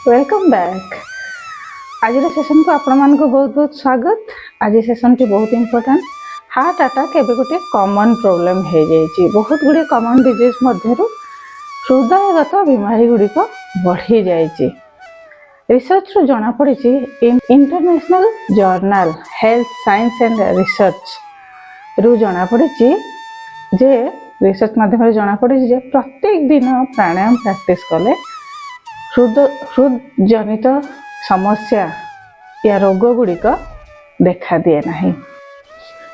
Welcome back. आज session को आपण मान को बहुत बहुत स्वागत। आज सेशन टी बहुत इम्पोर्टेंट। हार्ट अटैक एवं गोटे कॉमन प्रॉब्लम हो जाइए। बहुत गुड़े कॉमन डिजीज मध्य हृदयगत बीमारी गुड़िक बढ़ी जाइए। रिसर्च रू जना पड़ी international journal health science and research रू जना पड़ी जे रिसर्च माध्यम जना पड़ी जे प्रत्येक दिन प्राणायाम प्रैक्टिस कले हृद जनित समस्या या रोग गुड़िक देखा दिए नहीं।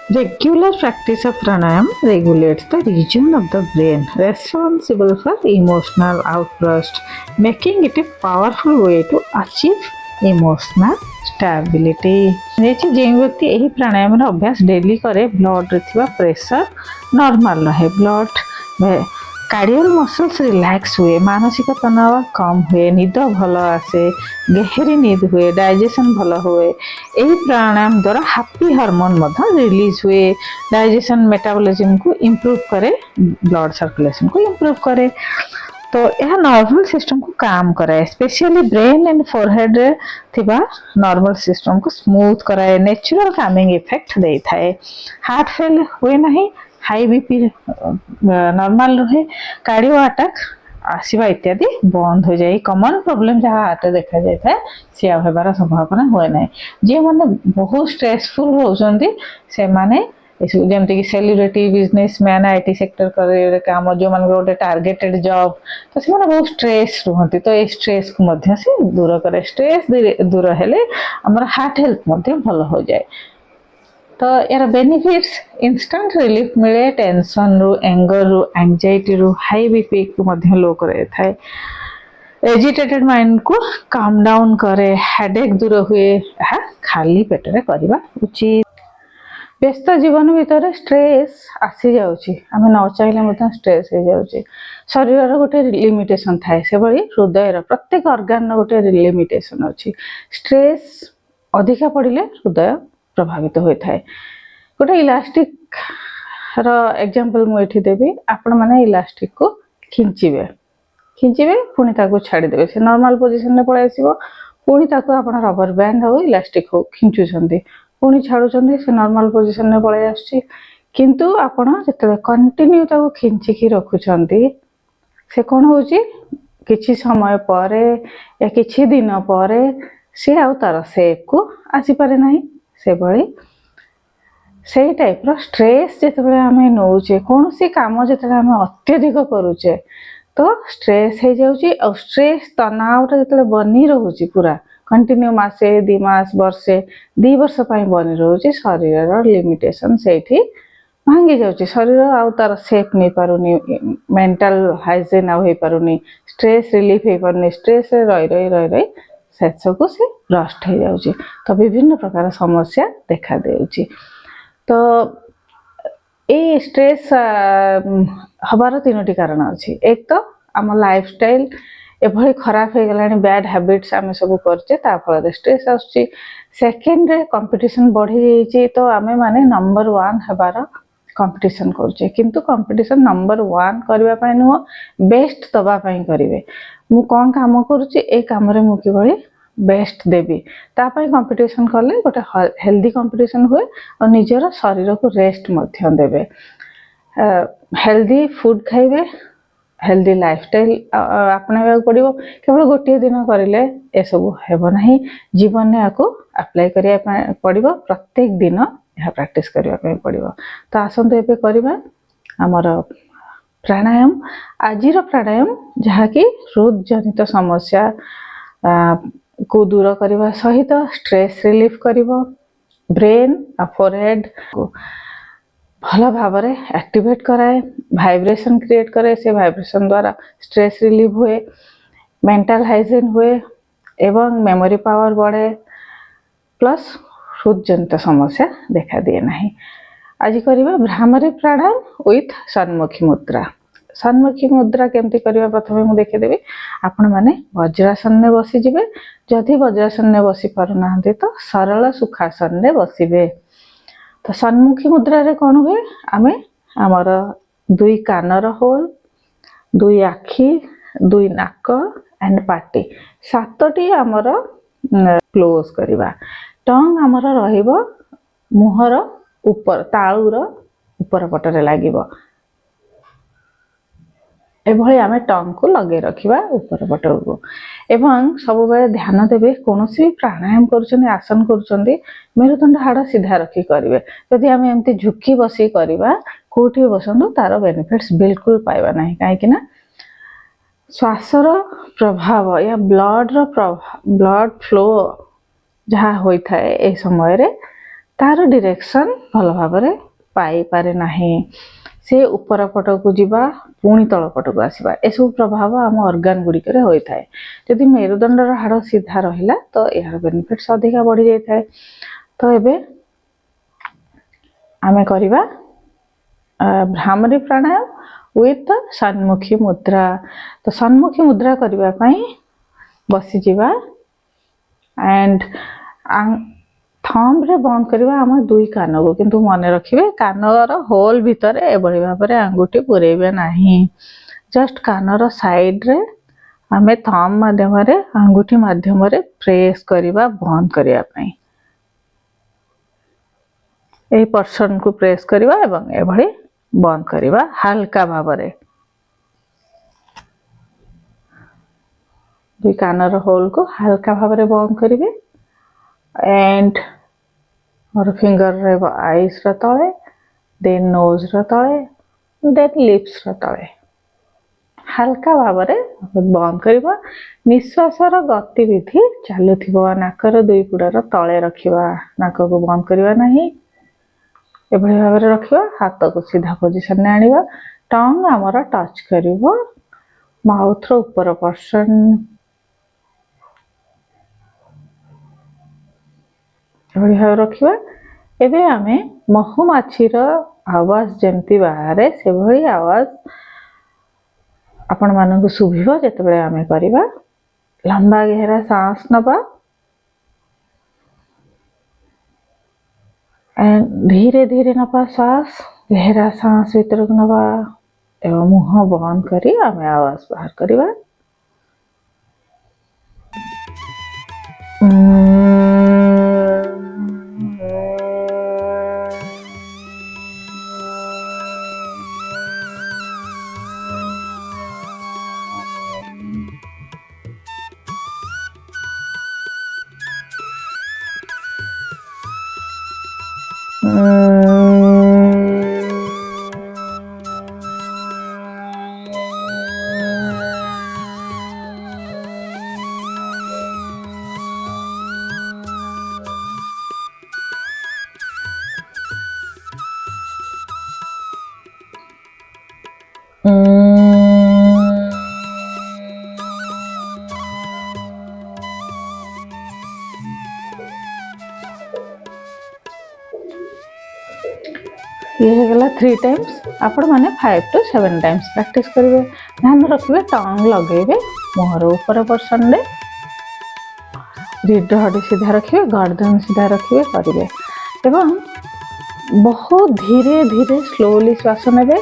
Regular practice of pranayam regulates the region of the brain responsible for emotional outburst, making it a powerful way to achieve emotional stability. जो व्यक्ति यही प्राणायाम अभ्यास डेली करे ब्लड रे प्रेशर नॉर्मल रहे, ब्लड कार्डियल मसल्स रिलैक्स हुए, मानसिक तनाव कम हुए, निद भल आसे, गहरी नींद हुए, डाइजेशन भल हुए। यही प्राणायाम द्वारा हैप्पी हार्मोन रिलीज हुए, डाइजेशन मेटाबॉलिज्म को इम्प्रूव करे, ब्लड सर्कुलेशन को इम्प्रूव करे। तो यह नॉर्मल सिस्टम को काम कराए, स्पेशली ब्रेन एंड फोरहेड रे थिबा नॉर्मल सिस्टम को स्मूथ कराए, नेचुरल कामिंग इफेक्ट दे थाए। हार्ट फेल हुए नहीं, हाई बीपी नॉर्मल रहे, कार्डियो अटैक आसवा इत्यादि बंद हो जाए। कॉमन प्रॉब्लम जहाँ हार्ट देखा जाए था सी होबार संभावना हुए ना। जे मैंने बहुत स्ट्रेसफुल रोचंती से माने जमती कि सेलिब्रिटी बिजनेसमैन आईटी सेक्टर कर काम जो मान गोटे टार्गेटेड जॉब तो से बहुत स्ट्रेस रुहती। तो ये स्ट्रेस को मध्य से दूर करे। स्ट्रेस दूर हेले हमर हार्ट हेल्थ मध्य भल हो जाए। तो यार बेनिफिट्स इंस्टेंट रिलीफ मिले, टेंशन रु, एंगर रु, एंजाइटी रु, हाई बीपी को मध्य लो करे थाए, एजिटेटेड माइंड को काम डाउन करे, हेडेक दूर हुए। खाली पेट रे करबा उचित। व्यस्त जीवन भितर स्ट्रेस आसी जाउची, आमे न चाहिले मत स्ट्रेस हो जाउची। शरीर रो गोटे लिमिटेशन थाए, से भली हृदय रो प्रत्येक ऑर्गन रो गोटे लिमिटेशन अछि। स्ट्रेस अधिका पड़िले हृदय प्रभावित होता है। गोटे इलास्टिक रो एग्जांपल मु एठी देबी। आपण माने इलास्टिक को खिंचीबे पुणी ताको छाड़ी देबे, से नॉर्मल पोजीशन रे पळे आसीबो। पुणी ताको आपण रबर बैंड हो इलास्टिक हो खिंचुछंती, पुणी छाडुछंती, से नॉर्मल पोजीशन रे पळे आछी। किंतु आपण जते कंटिन्यू ताको खिंची की रखुछंती, से कोन होची किछि समय परे या किछि दिन परे से आ तार शेप को आसी पारे नाही। से भली से टाइप रो स्ट्रेस जेतेबेले आमे नौचे, कौन सी काम जेतेबेले आमे अत्यधिक करूचे तो स्ट्रेस हो जाउची। और स्ट्रेस तनाव जेतेबेले बनी रहउची पूरा कंटिन्यू मासे 2 मास वर्षे 2 वर्ष पई बनी रहउची, शरीर रो लिमिटेशन सेठी भांगी जाउची। शरीर आ तार शेप नै पारुनी, मेंटल हाइजीन आ होई पारुनी, स्ट्रेस रिलीफ होई पारुनी, स्ट्रेस रही रही शेष को से ब्रस्ट हो जाउची। तो विभिन्न प्रकार समस्या देखा देउची। तो ए स्ट्रेस हबार 3टी कारण अछि। एक तो आम लाइफस्टाइल एभली खराब हो गलानी, बैड हैबिट्स आमे सब करचे, ता फल स्ट्रेस आछि। सेकंड रे कंपटीशन बढ़ी जाइछि, तो आमे माने नंबर 1 हेबार कंपटीशन करचे। किंतु कंपटीशन नंबर 1 करबा पय नुह, बेस्ट दबा पय करिवे। मु कोन काम करूची, ए काम रे मु किबळी बेस्ट देवी, तापाई कंपटीशन कले गोटे हेल्दी कंपटीशन हुए और निजर शरीर को रेस्ट मध्य देवे। हेल्दी फूड खाइबे, हेल्दी लाइफस्टाइल अपनाइबा पड़िबो। केवल गोटे दिन करिले ए सब हेबो नाही, जीवन ने आको अप्लाई करिया पड़िबो। प्रत्येक दिन यह प्रैक्टिस करिया पड़िबो। तो आसंतु एबे करिबा हमर प्राणायाम। आजिर प्राणायाम जहा कि हृद जनित समस्या को दूर करने सहित स्ट्रेस रिलीफ करिवो, ब्रेन आ फोरहेड को भल भाव में एक्टिवेट कराए, वाइब्रेशन क्रिएट करे। से वाइब्रेशन द्वारा स्ट्रेस रिलीफ हुए, मेंटल हाइजीन हुए एवं मेमोरी पावर बढ़े, प्लस हृद जनित समस्या देखा दिए नहीं। आज करिबा भ्रामरी प्राणायाम विथ सन्मुखी मुद्रा। सन्मुखी मुद्रा केमती करिबा प्रथमे मु देखे देबी। आपण माने वज्रासन ने बसी जिवे। जदि वज्रासन ने बसी पारु नाहंती तो सरल सुखासन ने बसिबे। तो सन्मुखी मुद्रा रे कोन हुए, आमे हमर दुई कानर होल दुई आखि दुई नाक एंड पार्टी सातटी आमर क्लोज करवा टंग आमर रहिबो मुहर ऊपर तालुर ऊपर पटरे लागिबो एभली आमे टंग को लगे रखिबा ऊपर पटर को एवं सब बेले ध्यान देबे कोनोसी भी प्राणायाम करूछन्ती आसन करूछन्ती मेरुदंड हाड़ सीधा रखी करिवे यदि आमे एमती झुकी बसी करबा कोठी बसंतु तार बेनिफिट्स बिल्कुल पाइबा नाही काहे कि ना श्वासर प्रभाव या ब्लड फ्लो जहाँ होई थाए ए समय रे तार डायरेक्शन भल भाबरे पाई पारे नाही से ऊपर पट को जीवा पुणी तल पट को आसवा एसबू प्रभाव आम अर्गान गुड़िक होई थाए जदि मेरुदंडर हाड़ सीधा रहिला तो यार बेनिफिट्स अधिका बढ़ी जाय थाए तो एबे आमे करिबा भ्रामरी प्राणायाम विथ सन्मुखी मुद्रा तो सन्मुखी मुद्रा करबा पई बसी जीवा एंड थंब रे बंद करवा आम दुई कान को किंतु मन रखिए कानर होल भितर एभली भाव में आंगुठी पुरेबे नहीं जस्ट कानर साइड रे आमे थंब माध्यम रे आंगुठी माध्यम रे प्रेस करवा बंद करया पई ए पर्सन को प्रेस करवा एवं एभली बंद करवा हल्का भाव रे दुई कानर होल को हल्का भाव रे बंद करिवे एंड और फिंगर रे आईज र तले देन नोज र तले देन लिप्स र तले हल्का भाव रे बंद करबा निश्वास र गतिविधि चालुथिबो नाकर दुई पुडर तले रखिबा नाक को बंद करबा नहीं एभली भाव रे रखिबा हाथ को सीधा पोजीशन ने आनिबा टंग हमर टच करिवो माउथ रो ऊपर पर्सन एभली भाव रखिबा एबे आमे महुमाछी रो आवाज जेमती बाहरे से भली आवाज आपण मानकु सुभिबो जेतेबेले आमे करिबा लंबा गहरा सांस नबा एंड धीरे धीरे नबा सांस गहरा सांस भीतर को नबा एवं मुह बंद करी आमे आवाज बाहर करिबा ये हो गला 3 टाइम्स आपण माने 5 to 7 टाइम्स प्रैक्टिस करिवे ध्यान रखिवे टंग लगेबे मुहर ऊपर पर्सन रे रीढ़ हड्डी सीधा रखिए गर्दन सीधा रखिए करिवे एवं बहुत धीरे धीरे स्लोली श्वास नेबे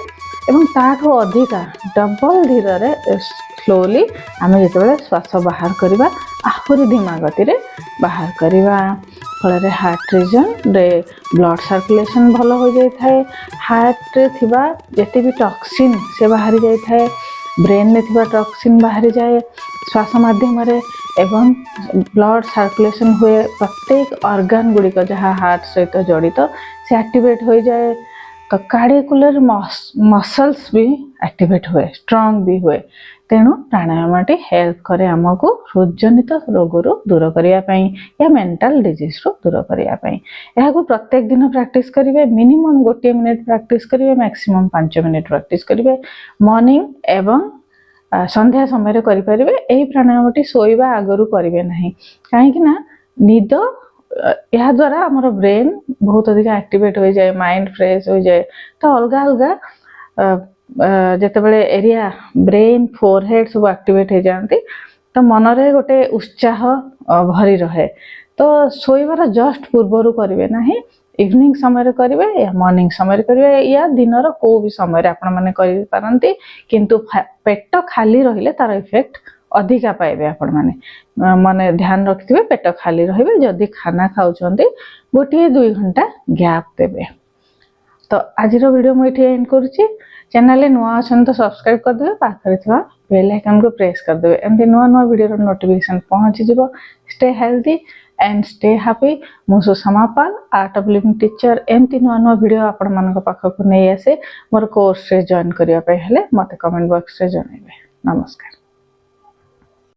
एवं ताठो अधिका डबल धीरे रे स्लोली आमे जेतेबेले श्वास बाहर करबा आहुरी धीमा गति रे बाहर करबा फल हार्ट रीजन रे ब्लड सर्कुलेशन भल हो जाए थाए हार्ट रे थिबा जेते भी टॉक्सिन से बाहरी जाए थाए ब्रेन में थिबा टॉक्सिन बाहरी जाए श्वास माध्यम रे एवं ब्लड सर्कुलेशन हुए प्रत्येक ऑर्गन गुड़िक जहाँ हार्ट सहित जड़ित से एक्टिवेट हो जाए तो कार्डियकुलर मसल्स भी एक्टिवेट हुए स्ट्रांग भी हुए तेणु प्राणायाम हेल्प करे आमको हृदजनित रोग दूर करने या मेंटल डिजीज रो दूर करने यहाँ प्रत्येक दिन प्रैक्टिस करेंगे मिनिमम 1 मिनिट प्रैक्टिस करेंगे मैक्सिमम 5 मिनिट प्रैक्टिस करेंगे मॉर्निंग एवं संध्या समय करेंगे यही प्राणायाम शोवा आगु करेंगे ना कहीं निद या द्वारा आमर ब्रेन बहुत अधिक एक्टिवेट हो जाए माइंड फ्रेश हो जाए तो अलग अलग जेतेबेले एरिया ब्रेन फोरहेड सब एक्टिवेट हो जाती तो मनरे गोटे उत्साह भरी रहे तो शोइबार जस्ट पूर्वर करेंगे ना इवनिंग समय करेंगे या मॉर्निंग समय करेंगे या दिनर को भी समय आपण मैंने करते किंतु पेट खाली रहिले तार इफेक्ट अधिका पाइबे आपण माने माने ध्यान रखिथिबे पेट खाली रहिबे जदि खाना खाउछन्ते गोटे 2 घंटा गैप देबे। तो आज वीडियो मुझे एंड करुच्ची चैनल नुआ अच्छा तो सब्सक्राइब करदे पाखरे थिबा बेल आइकन को प्रेस करदे एमती नुआ नुआ वीडियो नोटिफिकेशन पहुंची जिवो। Stay healthy and stay happy. मु सुषमा पाल आर्ट ऑफ लिविंग टीचर एमती नुआ नुआ वीडियो आपण मानक पाखक नहीं आसे मोर कोर्स रे जॉइन करिया पे हेले मते कमेंट बॉक्स रे जणाइबे। नमस्कार।